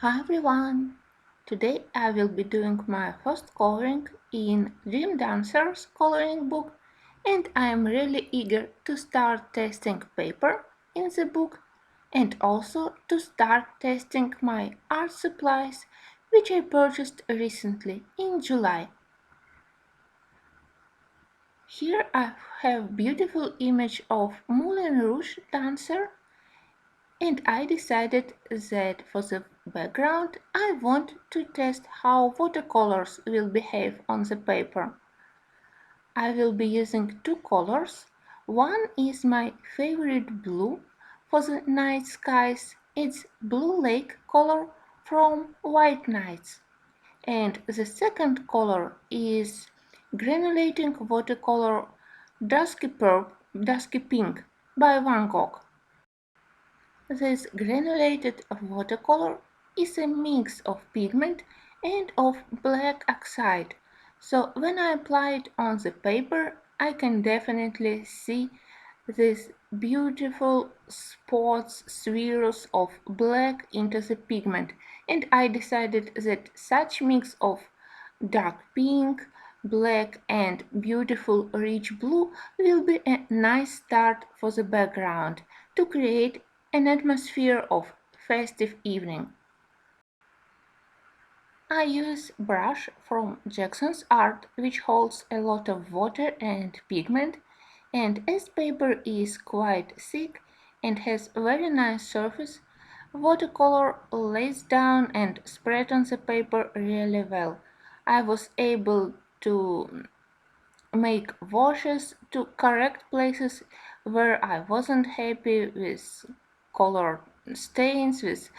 Hi everyone! Today I will be doing my first coloring in Dream Dancer's coloring book, and I am really eager to start testing paper in the book and also to start testing my art supplies which I purchased recently in July. Here I have beautiful image of Moulin Rouge dancer, and I decided that for the background I want to test how watercolors will behave on the paper. I will be using two colors. One is my favorite blue for the night skies. It's blue lake color from White Nights. And the second color is granulating watercolor dusky pink by Van Gogh. This granulated watercolor is a mix of pigment and of black oxide, so when I apply it on the paper I can definitely see these beautiful spots, swirls of black into the pigment, and I decided that such mix of dark pink, black and beautiful rich blue will be a nice start for the background to create an atmosphere of festive evening. I use brush from Jackson's Art which holds a lot of water and pigment, and as paper is quite thick and has very nice surface, watercolor lays down and spread on the paper really well. I was able to make washes to correct places where I wasn't happy with color stains, with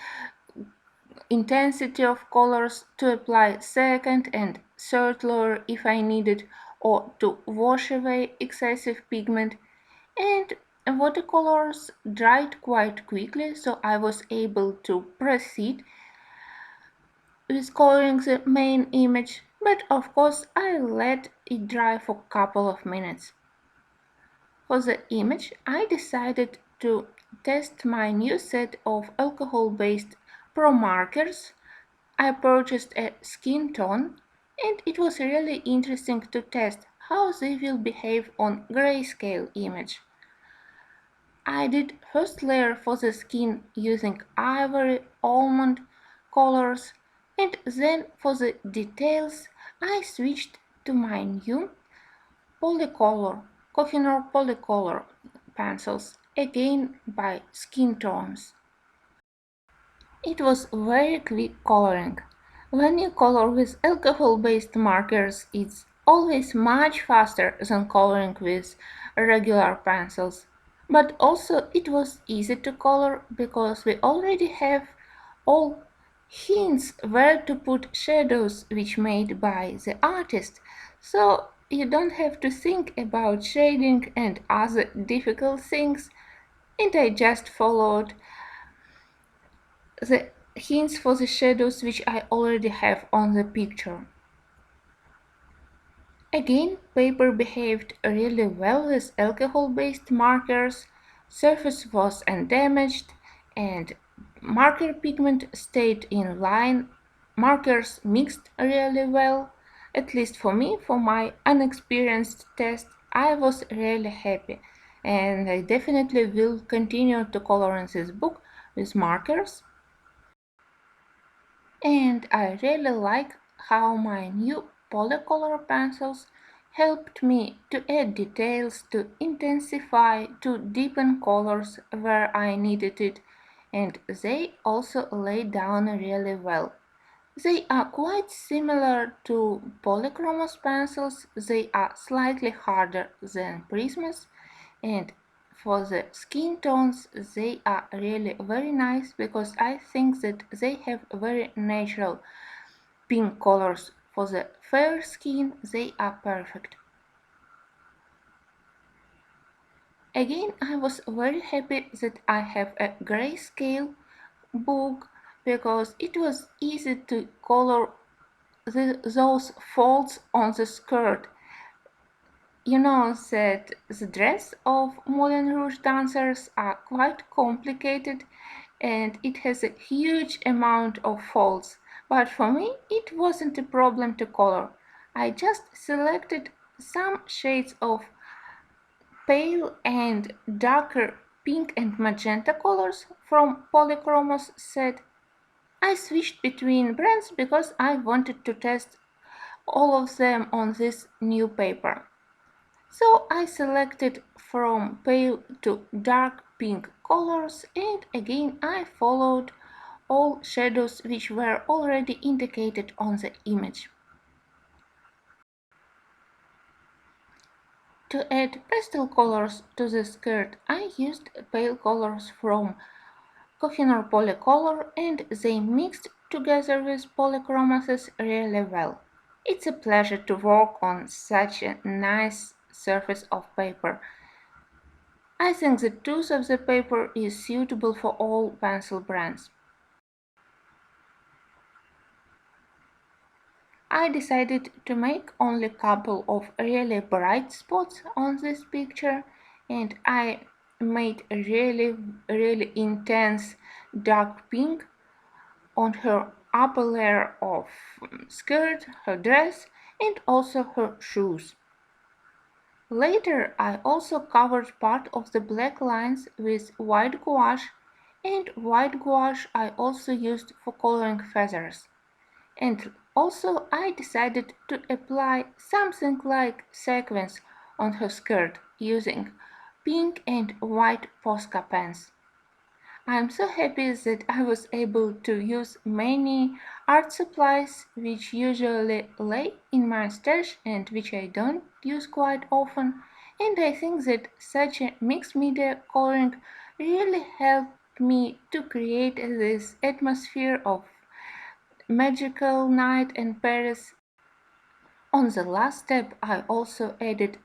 intensity of colors, to apply second and third layer if I needed, or to wash away excessive pigment. And watercolors dried quite quickly, so I was able to proceed with coloring the main image, but of course I let it dry for a couple of minutes. For the image, I decided to test my new set of alcohol-based pro markers. I purchased a skin tone, and it was really interesting to test how they will behave on grayscale image. I did first layer for the skin using ivory almond colors, and then for the details I switched to my new Polycolor, Kohinoor Polycolor pencils, again by skin tones. It was very quick coloring. When you color with alcohol-based markers, it's always much faster than coloring with regular pencils. But also it was easy to color because we already have all hints where to put shadows which made by the artist, so you don't have to think about shading and other difficult things, and I just followed the hints for the shadows which I already have on the picture. Again, paper behaved really well with alcohol-based markers, surface was undamaged, and marker pigment stayed in line. Markers mixed really well. At least for me, for my unexperienced test, I was really happy, and I definitely will continue to color in this book with markers. And I really like how my new Polycolor pencils helped me to add details, to intensify, to deepen colors where I needed it, and they also lay down really well. They are quite similar to polychromos pencils, they are slightly harder than Prismas, and for the skin tones they are really very nice because I think that they have very natural pink colors. For the fair skin they are perfect. Again, I was very happy that I have a grayscale book because it was easy to color those folds on the skirt. You know that the dress of Moulin Rouge dancers are quite complicated, and it has a huge amount of folds, but for me it wasn't a problem to color. I just selected some shades of pale and darker pink and magenta colors from Polychromos set. I switched between brands because I wanted to test all of them on this new paper. So I selected from pale to dark pink colors, and again I followed all shadows which were already indicated on the image. To add pastel colors to the skirt, I used pale colors from Kohinoor Polycolor, and they mixed together with Polychromos really well. It's a pleasure to work on such a nice surface of paper. I think the tooth of the paper is suitable for all pencil brands. I decided to make only a couple of really bright spots on this picture, and I made a really intense dark pink on her upper layer of skirt, her dress, and also her shoes. Later I also covered part of the black lines with white gouache, and white gouache I also used for coloring feathers. And also I decided to apply something like sequins on her skirt using pink and white Posca pens. I'm so happy that I was able to use many art supplies which usually lay in my stash and which I don't use quite often, and I think that such a mixed media coloring really helped me to create this atmosphere of magical night in Paris. On the last step, I also added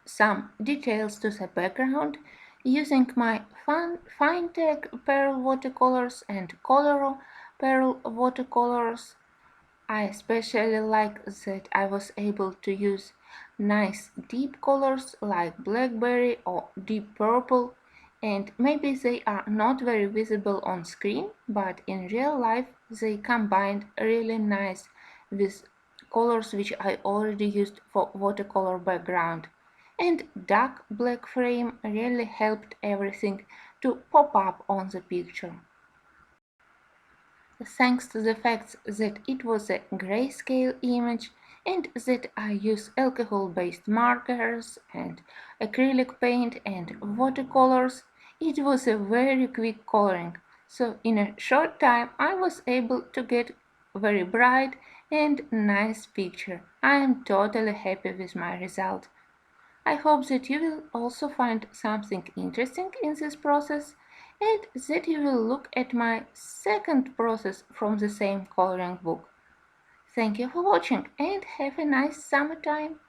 some details to the background using my Finetech Pearl watercolors and Coloro Pearl watercolors. I especially like that I was able to use nice deep colors like blackberry or deep purple, and maybe they are not very visible on screen, but in real life they combined really nice with colors which I already used for watercolor background. And dark black frame really helped everything to pop up on the picture. Thanks to the fact that it was a grayscale image and that I use alcohol-based markers and acrylic paint and watercolors, it was a very quick coloring. So in a short time I was able to get very bright and nice picture. I am totally happy with my result. I hope that you will also find something interesting in this process and that you will look at my second process from the same coloring book. Thank you for watching and have a nice summertime!